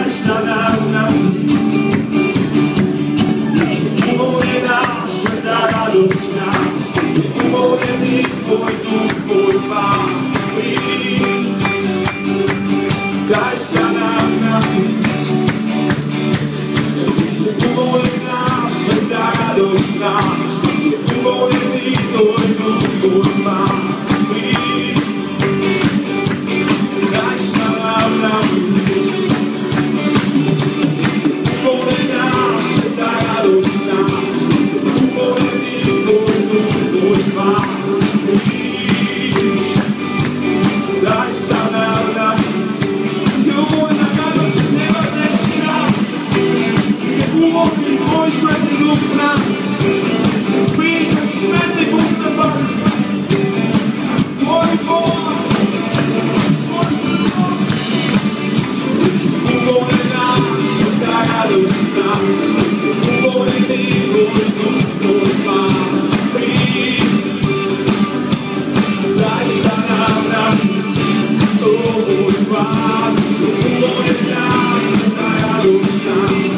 daj sa nám napiť. Nech je uvoľnená svätá radosť v nás, je uvoľnený tvoj duch, tvoj Pán. Daj sa nám napiť. Je uvoľnená svätá radosť v nás, je uvoľnený tvoj duch, tvoj Pán. Daj sa nám napiť. Uvoľnená svätá radosť v nás, je uvoľnený tvoj duch, tvoj Pán. Daj sa nám napiť. Uvoľný tvoj svätý duch v nás. Príď, svätý Boh na Pán. Tvoj Boh, svojim srdcom. Uvoľnená svätá radosť v nás. Uvoľnený tvoj duch, tvoj Pán. Príď, daj sa nám napiť. Tvoj Pán. Uvoľnená svätá radosť v nás.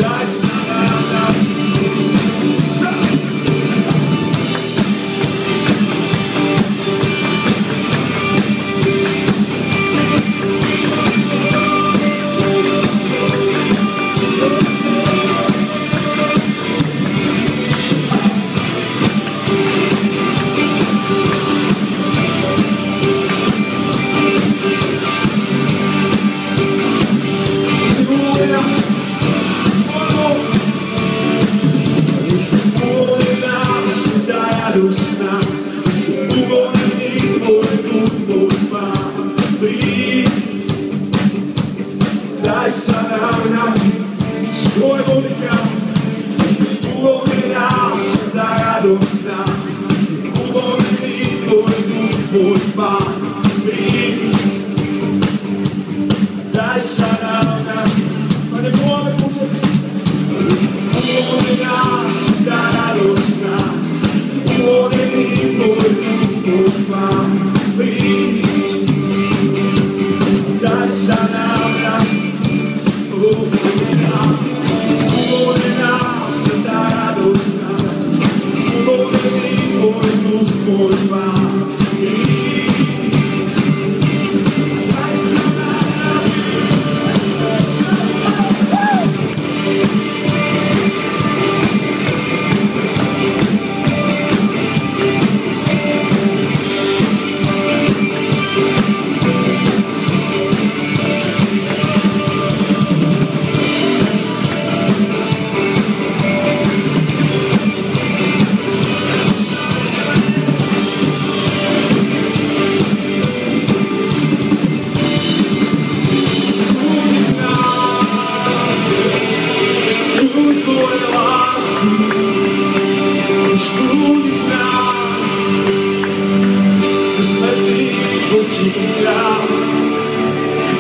Daj sa nám napiť. Daj sa nám napiť z tvojho dýcha. Uvoľnená svätá radosť v nás. Uvoľnený tvoj duch, tvoj Pán. Daj sa nám napiť. Pane, voláme po tebe. Uvoľnená svätá radosť v nás. Uvoľnený tvoj duch, tvoj Pán. Daj sa nám napiť. Uvoľnená svätá radosť v nás. Uvoľnený tvoj duch, tvoj Pán. Daj sa nám napiť.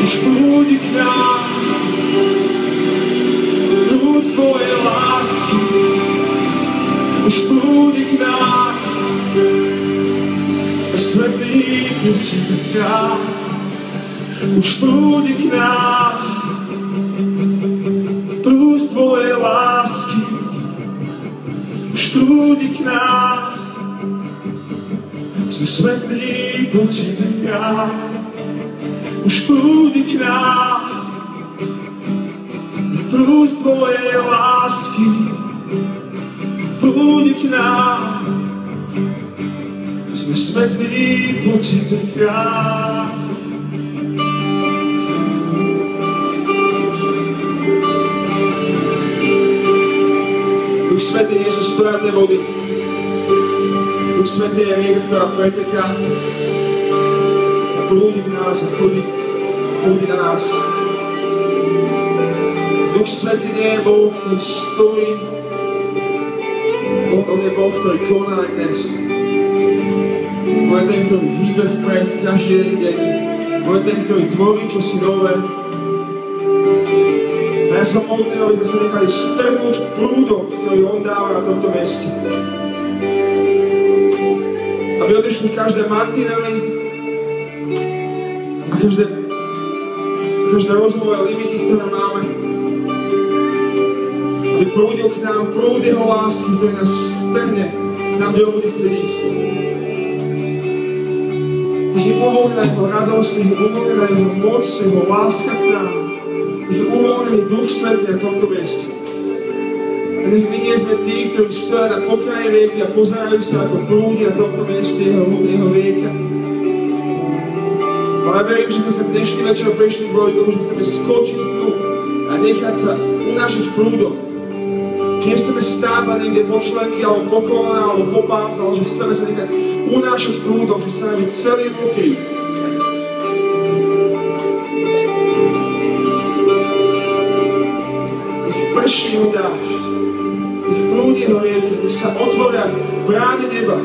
Už prúdi k nám prúd tvojej lásky. Už prúdi k nám, sme svätí pre tebe kráľ. Už prúdi k nám prúd tvojej lásky. Už prúdi k nám, sme svätí pre tebe kráľ. Už prúdi k nám prúd tvojej lásky. Prúdi k nám, sme svätí po tebe kráľ. Duch Svätý, Jezus, stoja tej vody. Duch Svätý je rieka, ktorá preteká a prúdi v nás a prúdi na nás. Duch Svätý nie je Boh, ktorý stojí. On je Boh, ktorý koná aj dnes. On je ten, ktorý hýbe vpred každý jeden deň. On je ten, ktorý tvorí čosi nové. A ja sa modlím, aby sme sa nechali strhnúť v prúdom, ktorý on dáva na tomto mieste. Aby aby odišli každé mantinely a každé rozumové limity, ktoré máme. Aby prúdil k nám prúd jeho lásky, ktorý nás strhne tam, kde on bude chcieť ísť. Nech je uvoľnená jeho radosť, nech je uvoľnená jeho moc, jeho láska k nám. Nech je uvoľnený Duch Svätý na tomto mieste. A nech my nie sme tí, ktorí stoja na pokraji rieky a pozerajú sa, ako prúdi na tomto mieste jeho rieka. Ale ja verím, že sme sa dnešný večer prišli kvôli tomu, že chceme skočiť dnu a nechať sa unášiť prúdom. Že nechceme stávať niekde po členky, alebo po kolena, alebo po pás, ale že chceme sa nechať unášať prúdom, že chceme byť celý mokrý. Nech prší jeho dážď, nech prúdi jeho rieky, nech sa otvoria brány neba.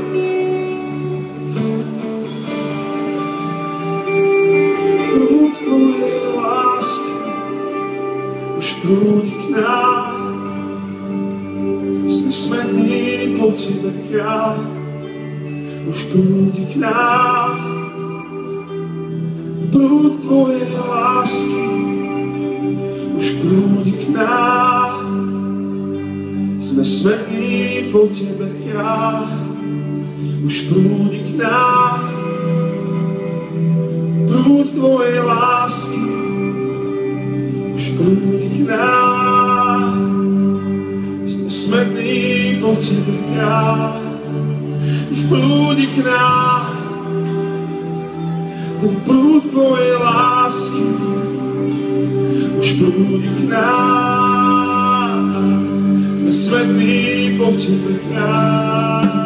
Prúd tvojej lásky už prúdi k nám. Sme smední po tebe, kráľ, už prúdi k nám. Prúd tvojej lásky už prúdi k nám. Sme smední po tebe, kráľ, už prúdi k nám. Prúd tvojej lásky už prúdi k nám. Sme smední po tebe, kráľ, nech prúdi k nám. Ten prúd tvojej lásky už prúdi k nám. Sme smední po tebe, kráľ.